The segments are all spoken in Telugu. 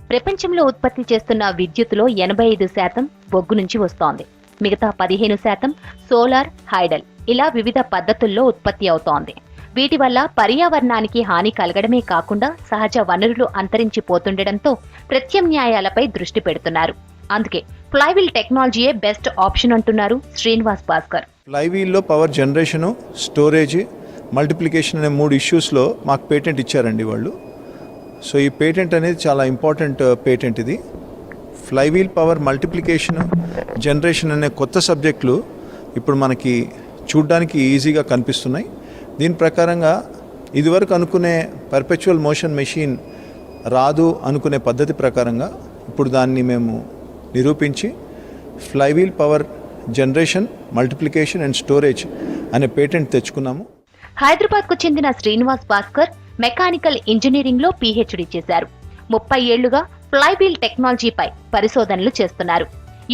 ప్రపంచంలో ఉత్పత్తి చేస్తున్న విద్యుత్తులో 85% బొగ్గు నుంచి వస్తోంది. మిగతా 15% సోలార్, హైడల్ ఇలా వివిధ పద్ధతుల్లో ఉత్పత్తి అవుతోంది. వీటి వల్ల పర్యావరణానికి హాని కలగడమే కాకుండా సహజ వనరులు అంతరించిపోతుండటంతో ప్రత్యామ్నాయాలపై దృష్టి పెడుతున్నారు. అందుకే ఫ్లైవీల్ టెక్నాలజీయే బెస్ట్ ఆప్షన్ అంటున్నారు శ్రీనివాస్ భాస్కర్. ఫ్లైవీల్లో పవర్ జనరేషను, స్టోరేజ్, మల్టిప్లికేషన్ అనే 3 ఇష్యూస్లో మాకు పేటెంట్ ఇచ్చారండి వాళ్ళు. సో ఈ పేటెంట్ అనేది చాలా ఇంపార్టెంట్ పేటెంట్. ఇది ఫ్లైవీల్ పవర్, మల్టిప్లికేషన్, జనరేషన్ అనే కొత్త సబ్జెక్టులు ఇప్పుడు మనకి చూడ్డానికి ఈజీగా కనిపిస్తున్నాయి. దీని ప్రకారంగా ఇదివరకు అనుకునే పర్పెచువల్ మోషన్ మెషిన్ రాదు అనుకునే పద్ధతి ప్రకారంగా ఇప్పుడు దాన్ని మేము నిరూపించి flywheel power generation, multiplication and storage అనే పేటెంట్ తెచ్చుకున్నాము. హైదరాబాద్కు చెందిన శ్రీనివాస్ భాస్కర్ మెకానికల్ ఇంజనీరింగ్లో PhD చేశారు. 30 ఏళ్లుగా ఫ్లైవీల్ టెక్నాలజీపై పరిశోధనలు చేస్తున్నారు.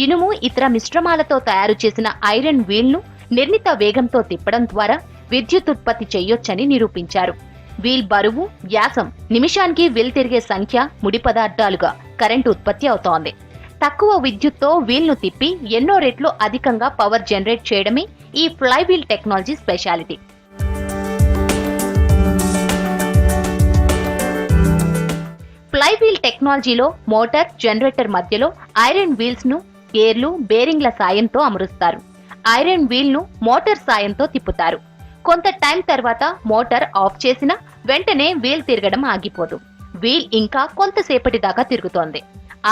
ఇనుము, ఇతర మిశ్రమాలతో తయారు చేసిన ఐరన్ వీల్ను నిర్ణీత వేగంతో తిప్పడం ద్వారా విద్యుత్ ఉత్పత్తి చేయొచ్చని నిరూపించారు. వీల్ బరువు, వ్యాసం, నిమిషానికి వీల్ తిరిగే సంఖ్య, ముడి పదార్థాలుగా కరెంటు ఉత్పత్తి అవుతోంది. తక్కువ విద్యుత్తో వీల్ను తిప్పి ఎన్నో రెట్లు అధికంగా పవర్ జనరేట్ చేయడమే ఈ ఫ్లైవీల్ టెక్నాలజీ స్పెషాలిటీ. ఫ్లైవీల్ టెక్నాలజీలో మోటార్, జనరేటర్ మధ్యలో ఐరన్ వీల్స్ ను గేర్లు, బేరింగ్ల సాయంతో అమరుస్తారు. ఐరన్ వీల్ ను మోటార్ సాయంతో తిప్పుతారు. కొంత టైం తర్వాత మోటార్ ఆఫ్ చేసినా వెంటనే వీల్ తిరగడం ఆగిపోదు. వీల్ ఇంకా కొంతసేపటి దాకా తిరుగుతోంది.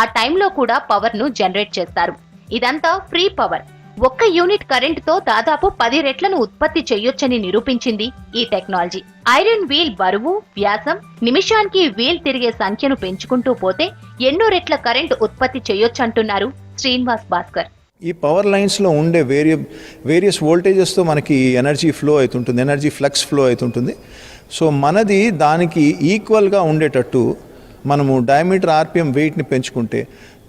ఆ టైంలో కూడా పవర్ ను జనరేట్ చేస్తారు. ఇదంతా ఫ్రీ పవర్. 1 యూనిట్ కరెంటుతో దాదాపు 10 రెట్లను ఉత్పత్తి చేయొచ్చని నిరూపించింది ఈ టెక్నాలజీ. ఐరన్ వీల్ బరువు, వ్యాసం, నిమిషానికి వీల్ తిరిగే సంఖ్యను పెంచుకుంటూ పోతే ఎన్నో రెట్ల కరెంటు ఉత్పత్తి చేయొచ్చంటున్నారు శ్రీనివాస్ భాస్కర్. ఈ పవర్ లైన్స్లో ఉండే వేరియస్ వోల్టేజెస్తో మనకి ఎనర్జీ ఫ్లో అవుతుంటుంది, ఎనర్జీ ఫ్లక్స్ ఫ్లో అవుతుంటుంది. సో మనది దానికి ఈక్వల్గా ఉండేటట్టు మనము డయామీటర్ RPM వెయిట్ని పెంచుకుంటే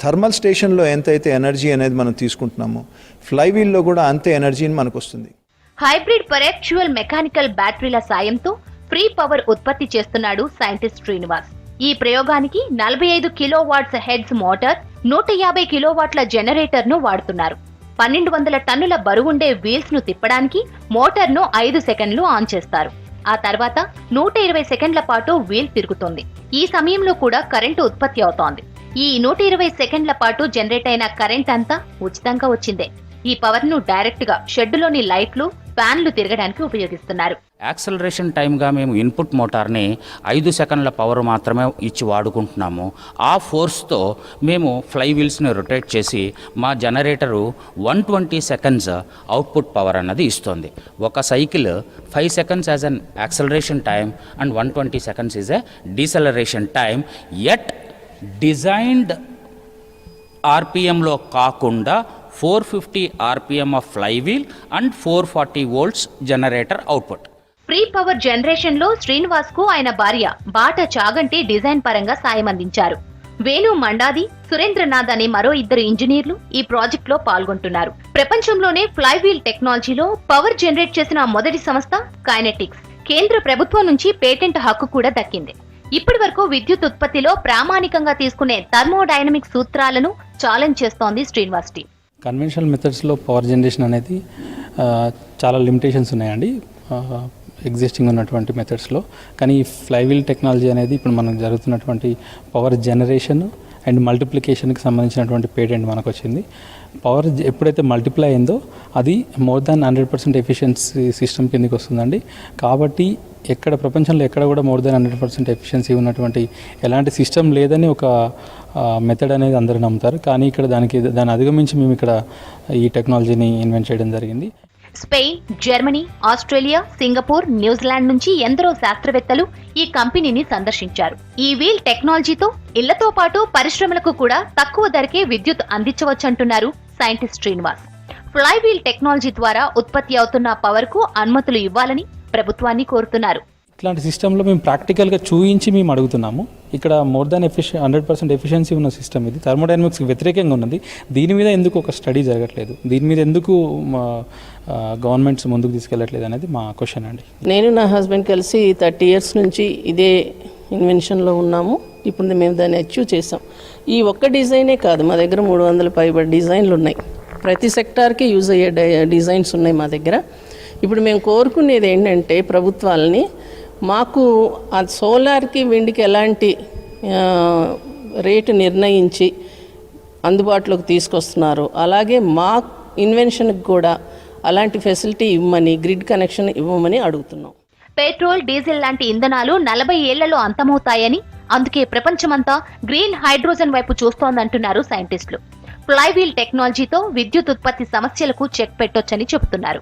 థర్మల్ స్టేషన్లో ఎంతైతే ఎనర్జీ అనేది మనం తీసుకుంటున్నామో ఫ్లైవీల్లో కూడా అంతే ఎనర్జీని మనకు వస్తుంది. హైబ్రిడ్ పర్యాక్చువల్ మెకానికల్ బ్యాటరీల సాయంతో ఫ్రీ పవర్ ఉత్పత్తి చేస్తున్నాడు సైంటిస్ట్ శ్రీనివాస్. ఈ ప్రయోగానికి 45 కిలోవాట్స్ హెడ్స్ మోటార్, 150 కిలోవాట్ల జనరేటర్ ను వాడుతున్నారు. 1200 టన్నుల బరువుండే వీల్స్ ను తిప్పడానికి మోటార్ ను 5 సెకండ్లు ఆన్ చేస్తారు. ఆ తర్వాత 120 సెకండ్ల పాటు వీల్ తిరుగుతుంది. ఈ సమయంలో కూడా కరెంటు ఉత్పత్తి అవుతోంది. ఈ 120 సెకండ్ల పాటు జనరేట్ అయిన కరెంట్ అంతా ఉచితంగా వచ్చిందే. ఈ పవర్ ను డైరెక్ట్ గా షెడ్డులోని లైట్లు, ఫ్యాన్లు తిరగడానికి ఉపయోగిస్తున్నారు. యాక్సలరేషన్ టైమ్గా మేము ఇన్పుట్ మోటార్ని 5 సెకండ్ల పవర్ మాత్రమే ఇచ్చి వాడుకుంటున్నాము. ఆ ఫోర్స్తో మేము ఫ్లై వీల్స్ని రొటేట్ చేసి మా జనరేటరు 120 సెకండ్స్ అవుట్పుట్ పవర్ అన్నది ఇస్తుంది. ఒక cycle 5 seconds as an acceleration time and 120 seconds is a deceleration time. At designed RPMలో కాకుండా 450 RPM of flywheel and 440 volts generator output. Free power generation లో శ్రీనివాస్ కు ఆయన భార్య బాట చాగంటి డిజైన్ పరంగా సాయం అందించారు. వేణు మండాది, సురేంద్రనాథ్ అనే మరో 2 ఇంజనీర్లు ఈ ప్రాజెక్ట్ లో పాల్గొంటున్నారు. ప్రపంచంలోనే ఫ్లైవీల్ టెక్నాలజీలో పవర్ జనరేట్ చేసిన మొదటి సంస్థ కైనెటిక్స్. కేంద్ర ప్రభుత్వం నుంచి పేటెంట్ హక్కు కూడా దక్కింది. ఇప్పటి వరకు విద్యుత్ ఉత్పత్తిలో ప్రామాణికంగా తీసుకునే థర్మోడైనమిక్ సూత్రాలను ఛాలెంజ్ చేస్తోంది శ్రీనివాస్ టీం. కన్వెన్షనల్ మెథడ్స్లో పవర్ జనరేషన్ అనేది చాలా లిమిటేషన్స్ ఉన్నాయండి ఎగ్జిస్టింగ్ ఉన్నటువంటి మెథడ్స్లో. కానీ ఈ ఫ్లైవీల్ టెక్నాలజీ అనేది ఇప్పుడు మనకు జరుగుతున్నటువంటి పవర్ జనరేషన్ అండ్ మల్టిప్లికేషన్కి సంబంధించినటువంటి పేటెంట్ మనకు వచ్చింది. పవర్ ఎప్పుడైతే మల్టిప్లై అయిందో అది మోర్ దాన్ 100% ఎఫిషియన్సీ సిస్టమ్ కిందకి వస్తుందండి. కాబట్టి ఎక్కడ ప్రపంచంలో ఎక్కడ కూడా మోర్ దాన్ 100% ఎఫిషియన్సీ ఉన్నటువంటి ఎలాంటి సిస్టమ్ లేదని ఒక మెథడ్ అనేది అందరూ నమ్ముతారు. కానీ ఇక్కడ దాన్ని అధిగమించి మేము ఇక్కడ ఈ టెక్నాలజీని ఇన్వెంట్ చేయడం జరిగింది. Spain, Germany, Australia, Singapore, New Zealand నుంచి ఎందరో శాస్త్రవేత్తలు ఈ కంపెనీని సందర్శించారు. ఈ వీల్ టెక్నాలజీతో ఇళ్లతో పాటు పరిశ్రమలకు కూడా తక్కువ ధరకే విద్యుత్ అందించవచ్చంటున్నారు సైంటిస్ట్ శ్రీనివాస్. ఫ్లైవీల్ టెక్నాలజీ ద్వారా ఉత్పత్తి అవుతున్న పవర్ కు అనుమతులు ఇవ్వాలని ప్రభుత్వాన్ని కోరుతున్నారు. ఇట్లాంటి సిస్టంలో మేము ప్రాక్టికల్గా చూయించి మేము అడుగుతున్నాము. ఇక్కడ మోర్ దాన్ 100% ఎఫిషియన్సీ ఉన్న సిస్టమ్ ఇది. థర్మోడైనమిక్స్కి వ్యతిరేకంగా ఉన్నది. దీని మీద ఎందుకు ఒక స్టడీ జరగట్లేదు, దీని మీద ఎందుకు గవర్నమెంట్స్ ముందుకు తీసుకెళ్ళట్లేదు అనేది మా క్వశ్చన్ అండి. నేను నా హస్బెండ్ కలిసి 30 years నుంచి ఇదే ఇన్వెన్షన్లో ఉన్నాము. ఇప్పుడు మేము దాన్ని అచీవ్ చేసాం. ఈ ఒక్క డిజైనే కాదు, మా దగ్గర 300 పైబడి డిజైన్లు ఉన్నాయి. ప్రతి సెక్టార్కి యూజ్ అయ్యే డిజైన్స్ ఉన్నాయి మా దగ్గర. ఇప్పుడు మేము కోరుకునేది ఏంటంటే ప్రభుత్వాలని, మాకు ఆ సోలార్కి విండ్కి ఎలాంటి రేటు నిర్ణయించి అందుబాటులోకి తీసుకొస్తున్నారు, అలాగే మా ఇన్వెన్షన్కి కూడా అలాంటి ఫెసిలిటీ ఇవ్వమని, గ్రిడ్ కనెక్షన్ ఇవ్వమని అడుగుతున్నాం. పెట్రోల్, డీజిల్ లాంటి ఇంధనాలు 40 ఏళ్లలో అంతమవుతాయని, అందుకే ప్రపంచమంతా గ్రీన్ హైడ్రోజన్ వైపు చూస్తోందంటున్నారు సైంటిస్టులు. ఫ్లైవీల్ టెక్నాలజీతో విద్యుత్ ఉత్పత్తి సమస్యలకు చెక్ పెట్టొచ్చని చెబుతున్నారు.